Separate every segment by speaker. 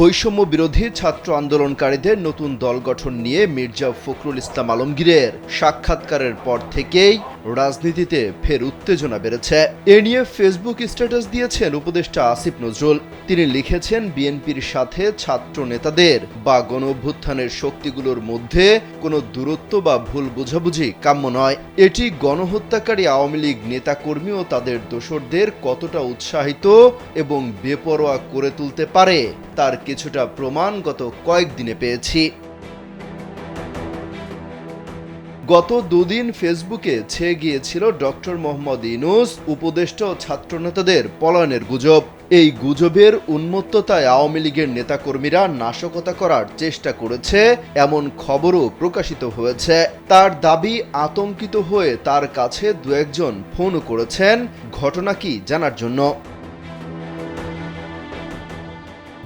Speaker 1: বৈষম্য বিরোধী ছাত্র আন্দোলনকারীদের নতুন দল গঠন নিয়ে মির্জা ফখরুল ইসলাম আলমগীরের সাক্ষাৎকারের পর থেকেই রাজনীতিতে ফের উত্তেজনা বেড়েছে। এ নিয়ে ফেসবুক স্ট্যাটাস দিয়েছেন উপদেষ্টা আসিফ নজরুল। তিনি লিখেছেন, বিএনপির সাথে ছাত্র নেতাদের বা গণঅভ্যুত্থানের শক্তিগুলোর মধ্যে কোনো দূরত্ব বা ভুল বোঝাবুঝি কাম্য নয়। এটি গণহত্যাকারী আওয়ামী লীগ নেতাকর্মী ও তাদের দোসরদের কতটা উৎসাহিত এবং বেপরোয়া করে তুলতে পারে তার কিছুটা প্রমাণ গত কয়েকদিনে পেয়েছি। গত দুদিন ফেসবুকে ছেয়ে গিয়েছিল ডক্টর মোহাম্মদ ইউনূস উপদেষ্টা ও ছাত্রনেতাদের পলায়নের গুজব। এই গুজবের উন্মত্ততায় আওয়ামী লীগের নেতাকর্মীরা নাশকতা করার চেষ্টা করেছে এমন খবরও প্রকাশিত হয়েছে। তার দাবি, আতঙ্কিত হয়ে তার কাছে দু একজন ফোনও করেছেন ঘটনা কি জানার জন্য।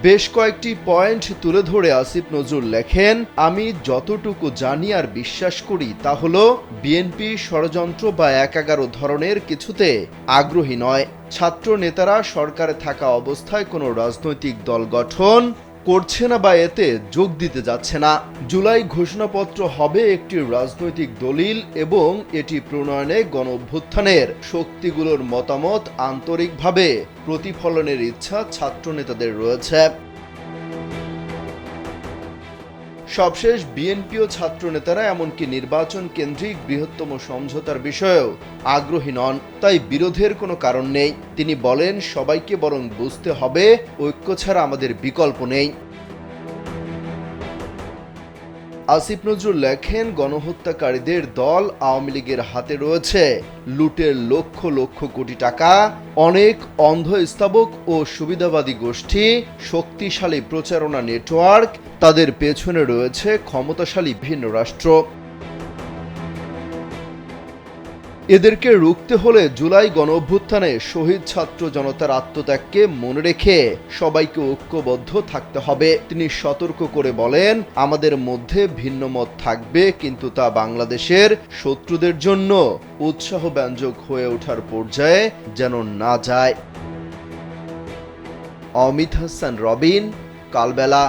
Speaker 1: বেশ কয়েকটি পয়েন্ট তুলে ধরে আসিফ নজরুল লেখেন, আমি যতটুকু জানি আর বিশ্বাস করি তা হলো বিএনপি ষড়যন্ত্র বা ১১ ধরনের কিছুতে আগ্রহী নয়। ছাত্র নেতারা সরকারে থাকা অবস্থায় কোনো রাজনৈতিক দল গঠন করছে না বা এতে যোগ দিতে যাচ্ছে না। জুলাই ঘোষণাপত্র হবে একটি রাজনৈতিক দলিল এবং এটি প্রণয়নে গণঅভ্যুত্থানের শক্তিগুলোর মতামত আন্তরিকভাবে প্রতিফলনের ইচ্ছা ছাত্র নেতাদের রয়েছে। সবশেষ বিএনপি ও ছাত্র নেতারা এমনকি নির্বাচন কেন্দ্রিক বৃহত্তম সমঝোতার বিষয়েও আগ্রহী নন, তাই বিরোধের কোনো কারণ নেই। তিনি বলেন, সবাইকে বরং বুঝতে হবে ঐক্য ছাড়া আমাদের বিকল্প নেই। আসিফ নজরুল লেখেন, গণহত্যাকারীদের দল আওয়ামী লীগের হাতে রয়েছে লুটের লক্ষ লক্ষ কোটি টাকা, অনেক অন্ধ স্থাবক ও সুবিধাবাদী গোষ্ঠী, শক্তিশালী প্রচারণা নেটওয়ার্ক, তাদের পেছনে রয়েছে ক্ষমতাশালী ভিন্ন রাষ্ট্র। এদেরকে রুখতে হলে জুলাই গণঅভ্যুত্থানে শহীদ ছাত্র জনতার আত্মত্যাগকে মনে রেখে সবাইকে ঐক্যবদ্ধ থাকতে হবে। তিনি সতর্ক করে বলেন, আমাদের মধ্যে ভিন্ন মত থাকবে, কিন্তু তা বাংলাদেশের শত্রুদের জন্য উৎসাহব্যঞ্জক হয়ে ওঠার পর্যায়ে যেন না যায়। অমিত হাসান রবিন, কালবেলা।